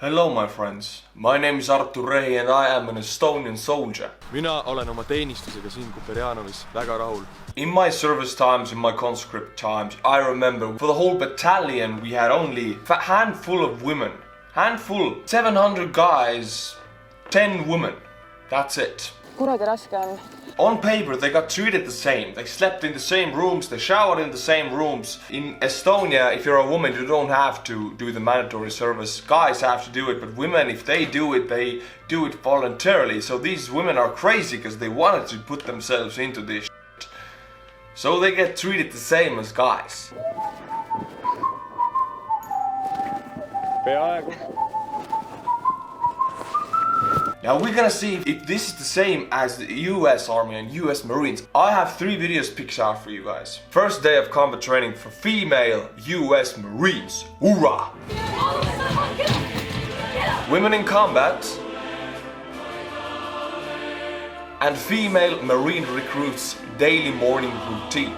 Hello my friends, my name is Artur Rehi and I am an Estonian soldier. Mina olen oma teenistusega siin Kuperjanovis väga rahul. In my service times, in my conscript times, I remember for the whole battalion we had only a handful of women. Handful, 700 guys, 10 women. That's it. Kuradi raske on. On paper they got treated the same. They slept in the same rooms, they showered in the same rooms. In Estonia, if you're a woman, you don't have to do the mandatory service. Guys have to do it, but women, if they do it voluntarily. So these women are crazy because they wanted to put themselves into this shit. So they get treated the same as guys. Now we're gonna see if this is the same as the US Army and US Marines. I have 3 videos picked out for you guys. First day of combat training for female US Marines. Hoorah! Women in combat. And female Marine recruits daily morning routine.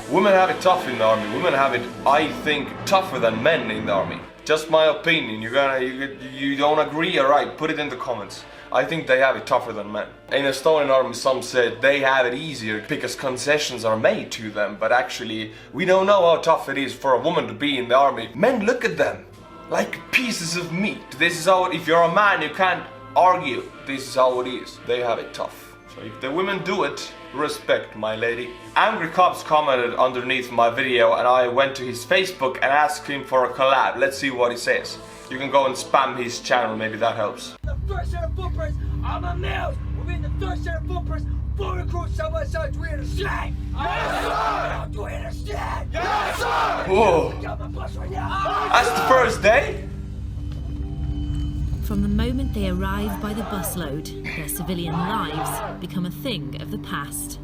Women have it tough in the army. Women have it, I think, tougher than men in the army. Just my opinion. You don't agree? Alright, put it in the comments. I think they have it tougher than men. In Estonian army, some said they have it easier because concessions are made to them. But actually, we don't know how tough it is for a woman to be in the army. Men look at them like pieces of meat. This is how, if you're a man, you can't argue. This is how it is. They have it tough. So if the women do it, respect, my lady. Angry Cops commented underneath my video and I went to his Facebook and asked him for a collab. Let's see what he says. You can go and spam his channel, maybe that helps. The first set of footprints on my nails. We're in the third set of footprints. 4 recruits side by side. Do we understand? Yes, sir! Do we understand? Yes, sir! Whoa. Get my bus right now. That's the first day? From the moment they arrive by the busload, their civilian lives become a thing of the past.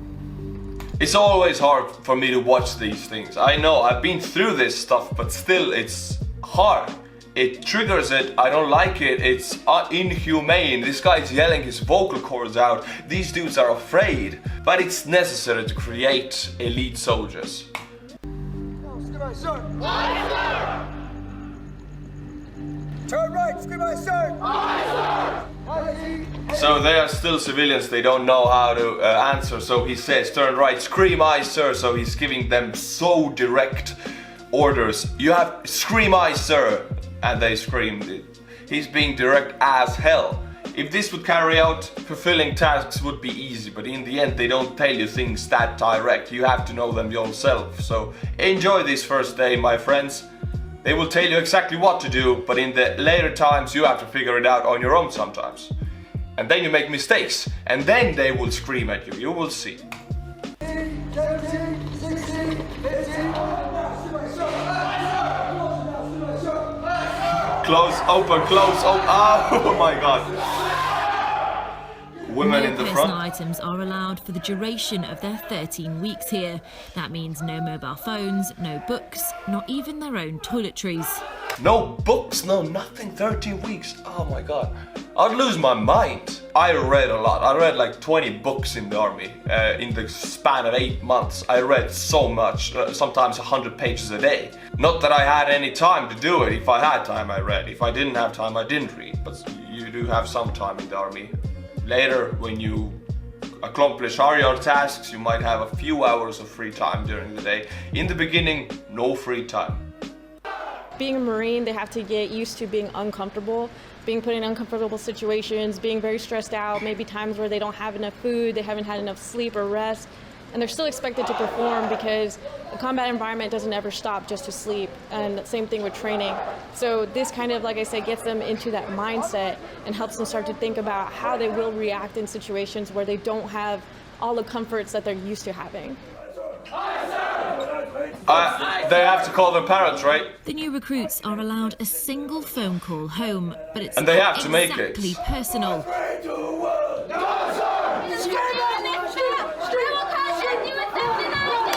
It's always hard for me to watch these things. I know, I've been through this stuff, but still it's hard. It triggers it, I don't like it, it's inhumane. This guy's yelling his vocal cords out. These dudes are afraid. But it's necessary to create elite soldiers. Turn right, scream out, sir! So they are still civilians, they don't know how to answer. So he says, turn right, scream aye sir. So he's giving them so direct orders. You have scream aye sir. And they screamed it. He's being direct as hell. If this would carry out fulfilling tasks would be easy, but in the end they don't tell you things that direct. You have to know them yourself. So enjoy this first day, my friends. They will tell you exactly what to do, but in the later times you have to figure it out on your own sometimes. And then you make mistakes, and then they will scream at you. You will see. Close, open, close, open. Oh my god. Women in the front. No personal items are allowed for the duration of their 13 weeks here. That means no mobile phones, no books, not even their own toiletries. No books, no nothing, 13 weeks. Oh my god. I'd lose my mind. I read a lot. I read like 20 books in the army. In the span of 8 months. I read so much, sometimes 100 pages a day. Not that I had any time to do it. If I had time, I read. If I didn't have time, I didn't read. But you do have some time in the army. Later, when you accomplish all your tasks, you might have a few hours of free time during the day. In the beginning, no free time. Being a Marine, they have to get used to being uncomfortable, being put in uncomfortable situations, being very stressed out, maybe times where they don't have enough food, they haven't had enough sleep or rest. And they're still expected to perform because the combat environment doesn't ever stop just to sleep, and the same thing with training. So this kind of, like I said, gets them into that mindset and helps them start to think about how they will react in situations where they don't have all the comforts that they're used to having. They have to call their parents, right? The new recruits are allowed a single phone call home, but it's and they not have to make it exactly personal.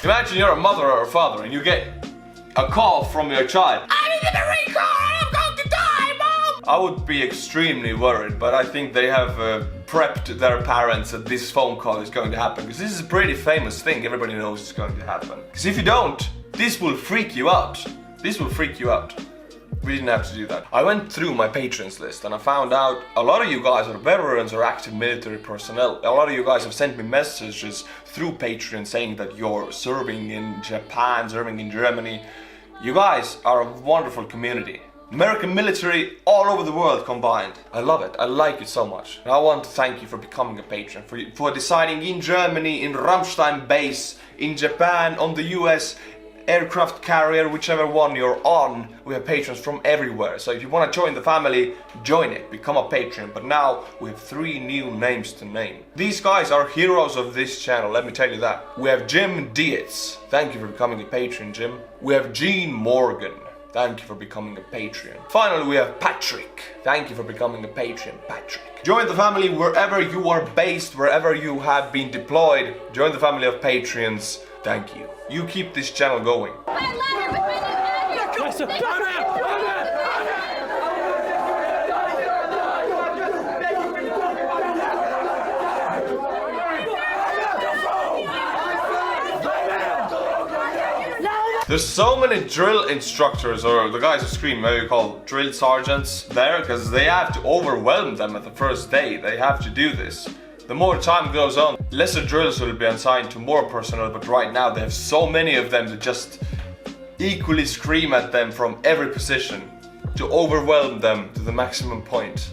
Imagine you're a mother or a father and you get a call from your child. I'm in the Marine Corps! I'm going to die, Mom! I would be extremely worried, but I think they have prepped their parents that this phone call is going to happen. Because this is a pretty famous thing, everybody knows it's going to happen. Because if you don't, this will freak you out. This will freak you out. We didn't have to do that. I went through my patrons list and I found out a lot of you guys are veterans or active military personnel. A lot of you guys have sent me messages through Patreon saying that you're serving in Japan, serving in Germany. You guys are a wonderful community. American military all over the world combined. I love it. I like it so much. And I want to thank you for becoming a patron, for deciding in Germany, in Ramstein base, in Japan, on the US aircraft carrier, whichever one you're on. We have patrons from everywhere. So if you want to join the family, join it, become a patron. But now we have 3 new names to name. These guys are heroes of this channel, let me tell you that. We have Jim Dietz. Thank you for becoming a patron, Jim. We have Gene Morgan. Thank you for becoming a patron. Finally, we have Patrick. Thank you for becoming a patron, Patrick. Join the family wherever you are based, wherever you have been deployed. Join the family of patrons. Thank you. You keep this channel going. There's so many drill instructors, or the guys who scream, maybe called drill sergeants there, because they have to overwhelm them at the first day. They have to do this. The more time goes on, lesser drills will be assigned to more personnel, but right now they have so many of them that just equally scream at them from every position to overwhelm them to the maximum point.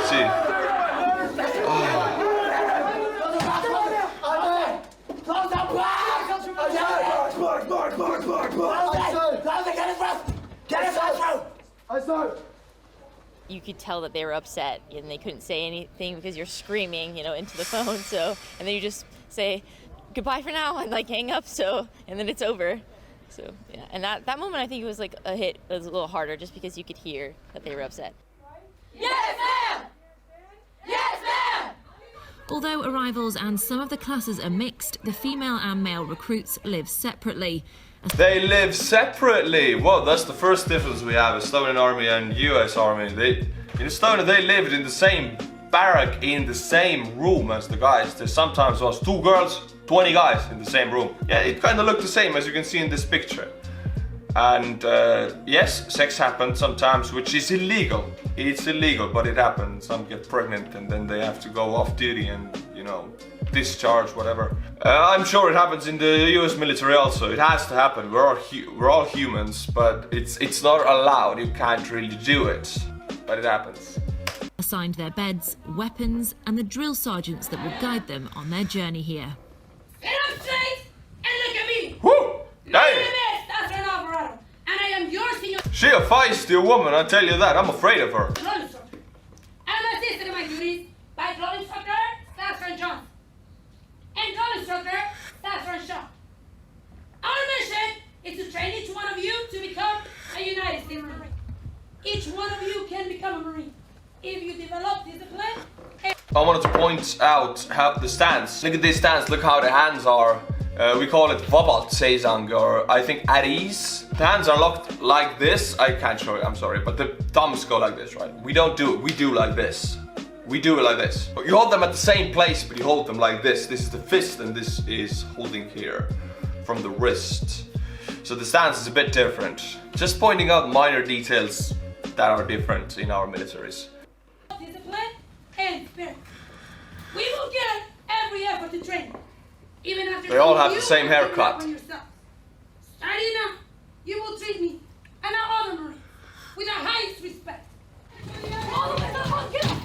See. You could tell that they were upset and they couldn't say anything because you're screaming, into the phone. So, and then you just say goodbye for now and hang up. So, and then it's over. So, yeah. And that moment, I think it was a hit. It was a little harder just because you could hear that they were upset. Yes, ma'am! Yes, ma'am! Although arrivals and some of the classes are mixed, the female and male recruits live separately. They live separately! Whoa, that's the first difference we have, Estonian army and US army. In Estonia, they lived in the same barrack, in the same room as the guys. There sometimes was 2 girls, 20 guys in the same room. Yeah, it kind of looked the same as you can see in this picture. And yes, sex happens sometimes, which is illegal. It's illegal, but it happens. Some get pregnant and then they have to go off duty and, discharge, whatever. I'm sure it happens in the US military also. It has to happen. We're all humans, but it's not allowed. You can't really do it, but it happens. Assigned their beds, weapons, and the drill sergeants that will guide them on their journey here. Get up straight and look at me! Woo! My Hey! name is Artur, and I am your senior She a feisty woman, I tell you that. I'm afraid of her. drill instructor. I'm assisted in my duties by drill instructor Sergeant Johnson and drill instructor Sergeant Shaw. Our mission is to train each one of you to become a United States Marine. Each one of you can become a Marine if you develop discipline. I wanted to point out how the stance. Look at this stance, look how the hands are. We call it vabalt seisang, or I think at ease. The hands are locked like this. I can't show you, I'm sorry, but the thumbs go like this, right? We don't do it, we do like this. We do it like this. You hold them at the same place, but you hold them like this. This is the fist and this is holding here from the wrist. So the stance is a bit different. Just pointing out minor details that are different in our militaries. Discipline and spirit. We will give every effort to train. Even after They all have you the same will give haircut. up on yourself. Starting now, you will treat me and our other Marines with the highest respect. All the way up, get up!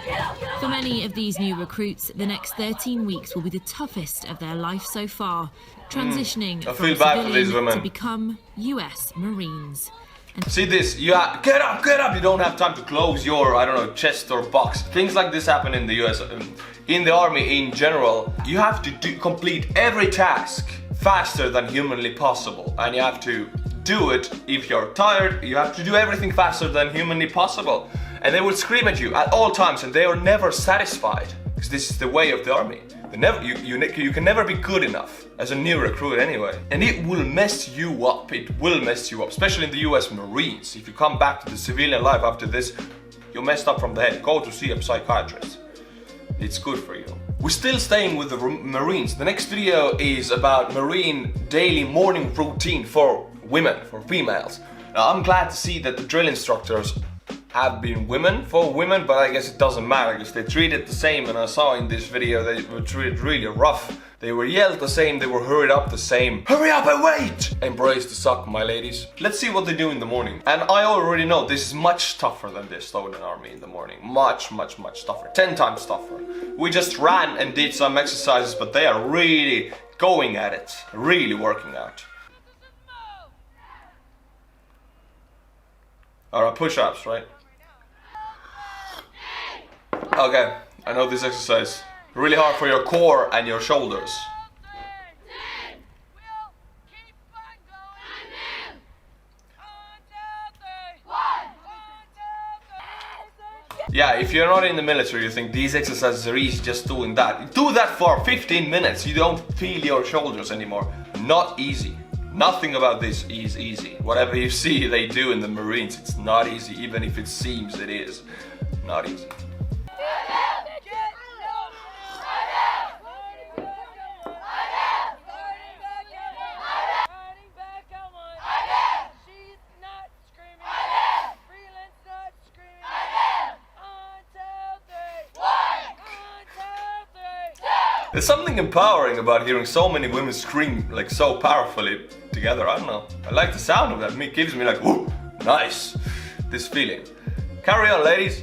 Get up, get up! For many of these new recruits, the next 13 weeks will be the toughest of their life so far, transitioning I from feel bad for these civilian women. to become US Marines. See this, get up! You don't have time to close your, chest or box. Things like this happen in the US, in the army in general. You have to complete every task faster than humanly possible. And you have to do it if you're tired. You have to do everything faster than humanly possible. And they will scream at you at all times and they are never satisfied. Because this is the way of the army. You can never be good enough as a new recruit anyway. And it will mess you up. It will mess you up, especially in the US Marines. If you come back to the civilian life after this, you're messed up from the head. Go to see a psychiatrist. It's good for you. We're still staying with the Marines. The next video is about Marine daily morning routine for women, for females. Now I'm glad to see that the drill instructors have been women for women, but I guess it doesn't matter because they treated the same, and I saw in this video they were treated really rough. They were yelled the same, they were hurried up the same. Hurry up and wait! Embrace the suck, my ladies. Let's see what they do in the morning. And I already know this is much tougher than the Estonian army in the morning. Much tougher. 10 times tougher. We just ran and did some exercises, but they are really going at it. Really working out. Alright, push-ups, right? Okay, I know this exercise. Really hard for your core and your shoulders. Yeah, if you're not in the military, you think these exercises are easy, just doing that. Do that for 15 minutes, you don't feel your shoulders anymore. Not easy. Nothing about this is easy. Whatever you see they do in the Marines, it's not easy, even if it seems it is. Not easy. There's something empowering about hearing so many women scream like so powerfully together. I don't know. I like the sound of that. It gives me like, ooh, nice. This feeling. Carry on, ladies.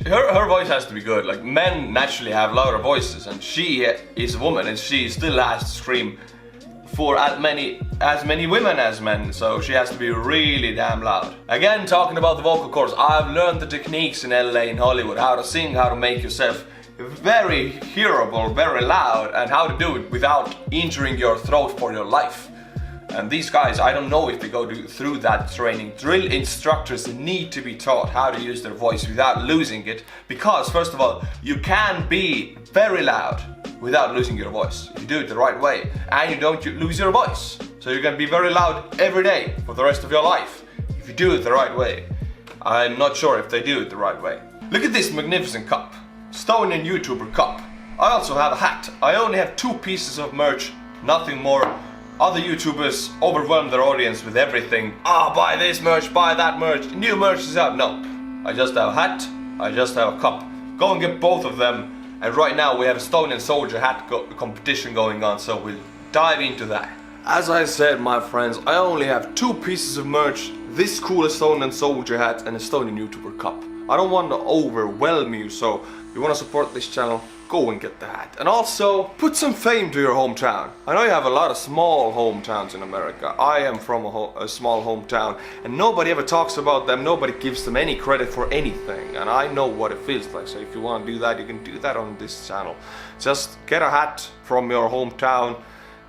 Her voice has to be good. Like, men naturally have louder voices, and she is a woman and she still has to scream for as many women as men, so she has to be really damn loud. Again, talking about the vocal cords, I've learned the techniques in LA, in Hollywood, how to sing, how to make yourself very hearable, very loud, and how to do it without injuring your throat for your life. And these guys, I don't know if they go through that training. Drill instructors need to be taught how to use their voice without losing it, because first of all, you can be very loud without losing your voice if you do it the right way, and you don't lose your voice. So you can be very loud every day for the rest of your life if you do it the right way. I'm not sure if they do it the right way. Look at this magnificent cup. Estonian YouTuber cup. I also have a hat. I only have 2 pieces of merch, nothing more. Other YouTubers overwhelm their audience with everything. Ah, buy this merch, buy that merch, new merch is out. No, I just have a hat, I just have a cup. Go and get both of them. And right now we have Estonian soldier hat competition going on, so we'll dive into that. As I said, my friends, I only have 2 pieces of merch. This cool Estonian soldier hat and Estonian YouTuber cup. I don't want to overwhelm you, so if you want to support this channel, go and get the hat. And also, put some fame to your hometown. I know you have a lot of small hometowns in America. I am from a small hometown, and nobody ever talks about them, nobody gives them any credit for anything. And I know what it feels like, so if you want to do that, you can do that on this channel. Just get a hat from your hometown,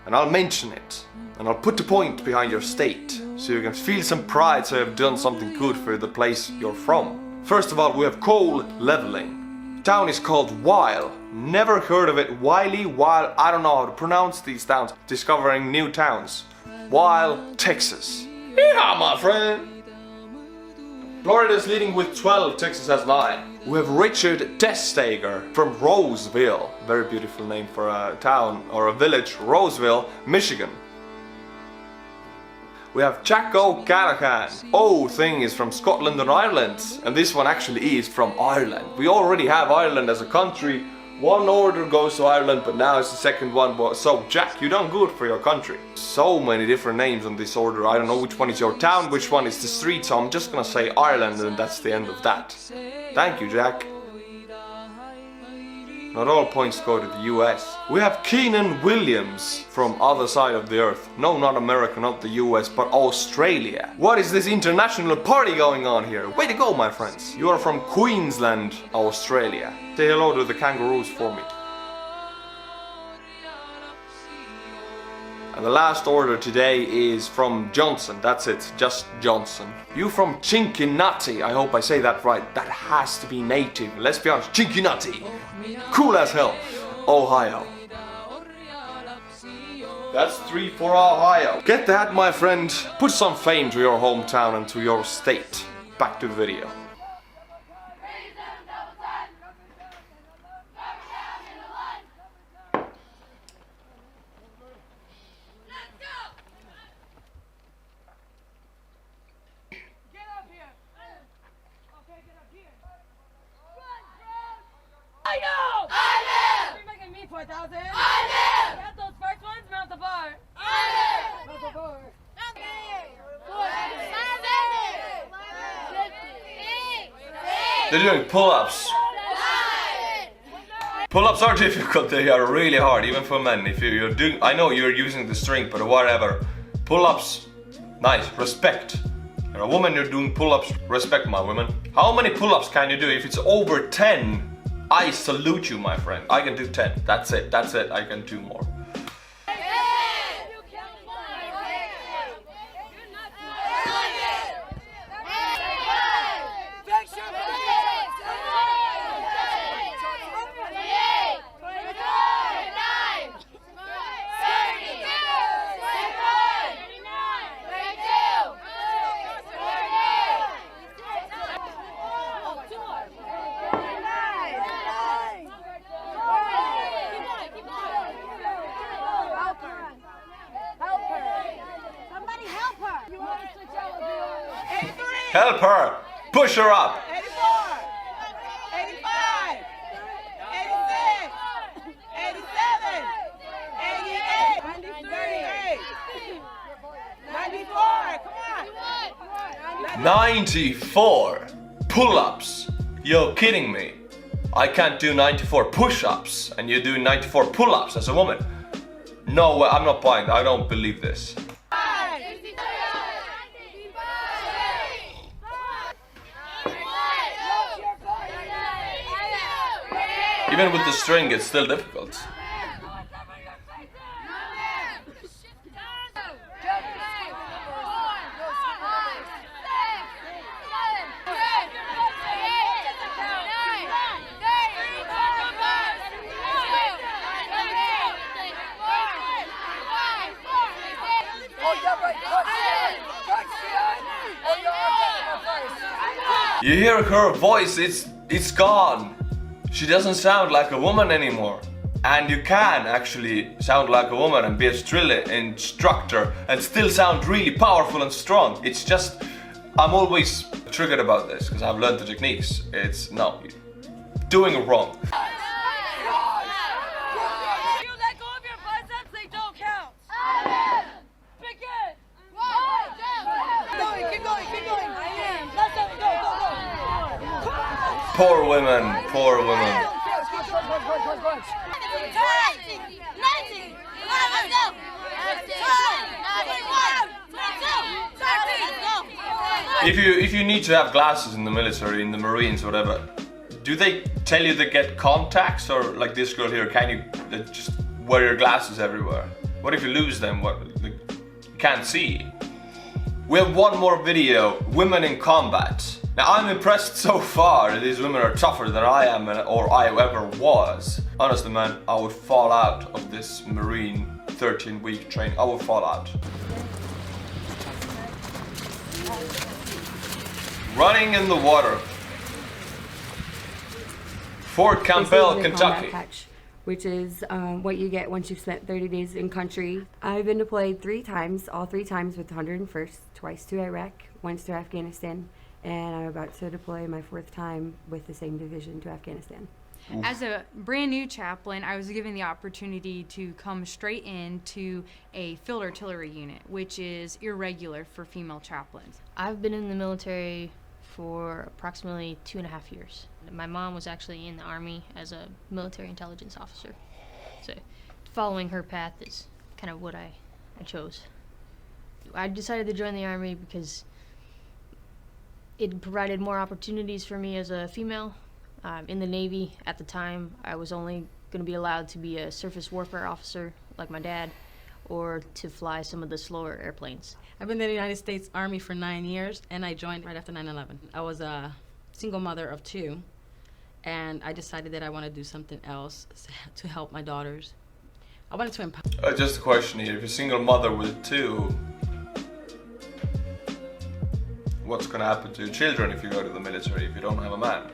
and I'll mention it. And I'll put the point behind your state, so you can feel some pride, so you've done something good for the place you're from. First of all, we have coal leveling. The town is called Weil. Never heard of it. Wiley, Weil, I don't know how to pronounce these towns. Discovering new towns. Weil, Texas. Yeehaw, my friend! Florida is leading with 12, Texas has 9. We have Richard Testager from Roseville. Very beautiful name for a town or a village. Roseville, Michigan. We have Jack O'Callaghan. Oh, thing is from Scotland and Ireland. And this one actually is from Ireland. We already have Ireland as a country. One order goes to Ireland, but now it's the second one. So Jack, you done good for your country. So many different names on this order. I don't know which one is your town, which one is the street. So I'm just gonna say Ireland, and that's the end of that. Thank you, Jack. Not all points go to the US. We have Keenan Williams from other side of the earth. No, not America, not the US, but Australia. What is this international party going on here? Way to go, my friends. You are from Queensland, Australia. Say hello to the kangaroos for me. And the last order today is from Johnson. That's it, just Johnson. You from Chinkinati, I hope I say that right. That has to be native. Let's be honest, Chinkinati. Cool as hell. Ohio. That's 3 for Ohio. Get that, my friend. Put some fame to your hometown and to your state. Back to the video. I know! I live! You're making me 4,000. I live! Got those first ones, mount the bar. I live! Mount the bar. They're doing pull-ups. Pull-ups are difficult, they are really hard, even for men. If you're doing, I know you're using the string, but whatever. Pull-ups, nice, respect. You're a woman, you're doing pull-ups, respect my women. How many pull-ups can you do? If it's over 10, I salute you, my friend. I can do 10. That's it. I can do more. Help her! Push her up! 84, 85, 86, 87, 88, 93, 94, come on! 94 pull-ups. You're kidding me. I can't do 94 push-ups and you're doing 94 pull-ups as a woman. No way, I'm not buying that. I don't believe this. Even with the string, it's still difficult. You hear her voice, it's gone. She doesn't sound like a woman anymore. And you can actually sound like a woman and be a drill instructor and still sound really powerful and strong. It's just, I'm always triggered about this because I've learned the techniques. It's, no, doing it wrong. If you let go of your biceps, they don't count. Begin. Keep going. I am. Let's go. Poor women, poor women. 90. Let's go. 21. If you need to have glasses in the military, in the Marines, whatever, do they tell you to get contacts, or like this girl here, can you just wear your glasses everywhere? What if you lose them? What, like, you can't see? We have one more video, women in combat. Now I'm impressed so far. These women are tougher than I am or I ever was. Honestly, man, I would fall out of this Marine 13-week training. I would fall out. Running in the water. Fort Campbell, Kentucky. Which is what you get once you've spent 30 days in country. I've been deployed 3 times, all 3 times with the 101st, twice to Iraq, once to Afghanistan, and I'm about to deploy my 4th time with the same division to Afghanistan. As a brand new chaplain, I was given the opportunity to come straight into a field artillery unit, which is irregular for female chaplains. I've been in the military for approximately 2.5 years. My mom was actually in the Army as a military intelligence officer. So following her path is kind of what I chose. I decided to join the Army because it provided more opportunities for me as a female. In the Navy at the time, I was only going to be allowed to be a surface warfare officer like my dad, or to fly some of the slower airplanes. I've been in the United States Army for 9 years, and I joined right after 9/11. I was a single mother of 2, and I decided that I want to do something else to help my daughters. I wanted to empower. Just a question here, if you're a single mother with 2, what's gonna happen to your children if you go to the military if you don't have a man?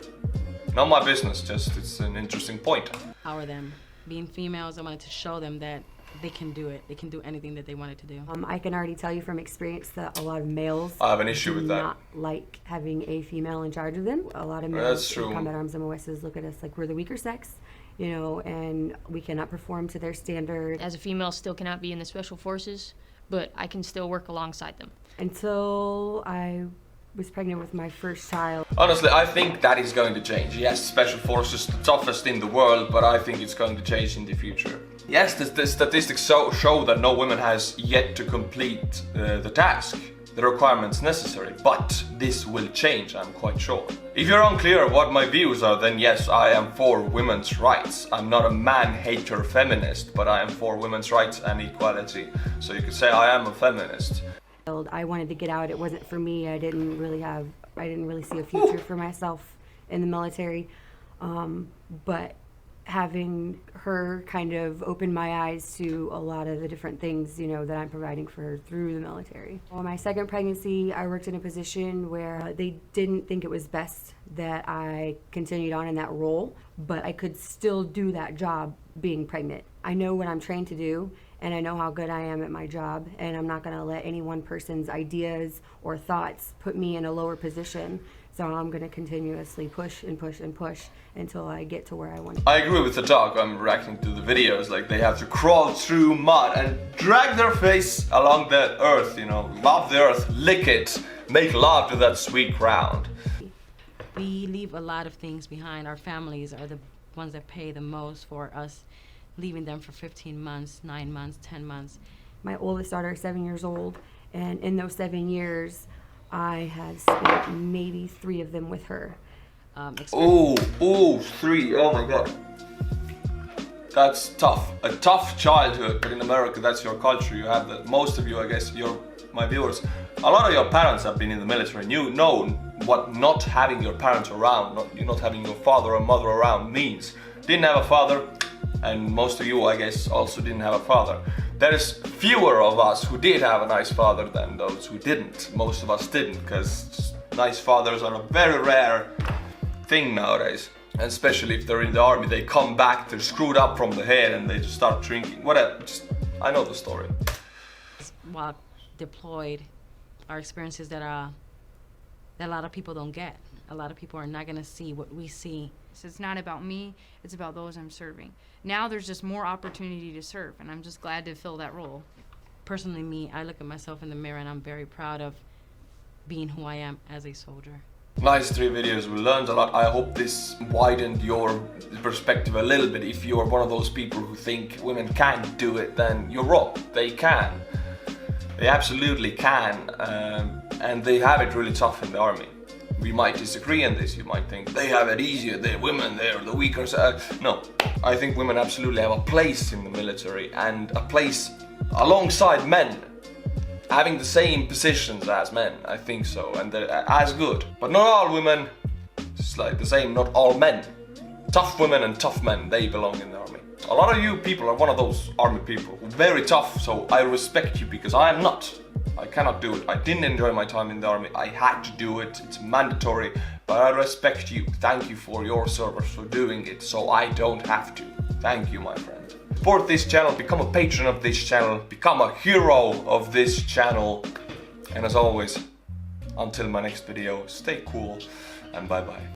Not my business, just it's an interesting point. Empower them. Being females, I wanted to show them that they can do it. They can do anything that they wanted to do. I can already tell you from experience that a lot of males I have an issue with that. do not like having a female in charge of them. A lot of males in combat arms MOSs look at us like we're the weaker sex, you know, and we cannot perform to their standard. As a female, still cannot be in the special forces, but I can still work alongside them. Until I was pregnant with my first child. Honestly, I think that is going to change. Yes, Special Forces the toughest in the world, but I think it's going to change in the future. Yes, the statistics show that no woman has yet to complete the task, the requirements necessary, but this will change, I'm quite sure. If you're unclear what my views are, then yes, I am for women's rights. I'm not a man-hater feminist, but I am for women's rights and equality. So you could say I am a feminist. I wanted to get out. It wasn't for me. I didn't really see a future for myself in the military. But having her kind of open my eyes to a lot of the different things, you know, that I'm providing for her through the military. On my second pregnancy, I worked in a position where they didn't think it was best that I continued on in that role, but I could still do that job being pregnant. I know what I'm trained to do, and I know how good I am at my job, and I'm not going to let any one person's ideas or thoughts put me in a lower position. So I'm going to continuously push and push and push until I get to where I want to. I agree with the dog. I'm reacting to the videos, like they have to crawl through mud and drag their face along the earth, you know, love the earth, lick it, make love to that sweet ground. We leave a lot of things behind. Our families are the ones that pay the most for us, leaving them for 15 months, 9 months, 10 months. My oldest daughter is 7 years old, and in those 7 years, I had spent maybe 3 of them with her. 3, oh my god. That's tough. A tough childhood, but in America that's your culture. You have that. Most of you, I guess, my viewers, a lot of your parents have been in the military, and you know what not having your parents around, not having your father or mother around means. Didn't have a father, and most of you, I guess, also didn't have a father. There is fewer of us who did have a nice father than those who didn't. Most of us didn't, because nice fathers are a very rare thing nowadays. And especially if they're in the army, they come back, they're screwed up from the head, and they just start drinking. Whatever, I know the story. While deployed, our experiences that a lot of people don't get. A lot of people are not gonna see what we see. So it's not about me, it's about those I'm serving. Now there's just more opportunity to serve, and I'm just glad to fill that role. Personally, me, I look at myself in the mirror and I'm very proud of being who I am as a soldier. Nice 3 videos, we learned a lot. I hope this widened your perspective a little bit. If you are one of those people who think women can't do it, then you're wrong. They can. They absolutely can, and they have it really tough in the army. We might disagree on this. You might think they have it easier, they're women, they're the weaker side. No, I think women absolutely have a place in the military, and a place alongside men, having the same positions as men. I think so, and they're as good. But not all women, it's like the same, not all men. Tough women and tough men, they belong in the army. A lot of you people are one of those army people, very tough, so I respect you, because I am not. I cannot do it. I didn't enjoy my time in the army. I had to do it. It's mandatory. But I respect you. Thank you for your service, for doing it, so I don't have to. Thank you, my friend. Support this channel. Become a patron of this channel. Become a hero of this channel. And as always, until my next video, stay cool and bye-bye.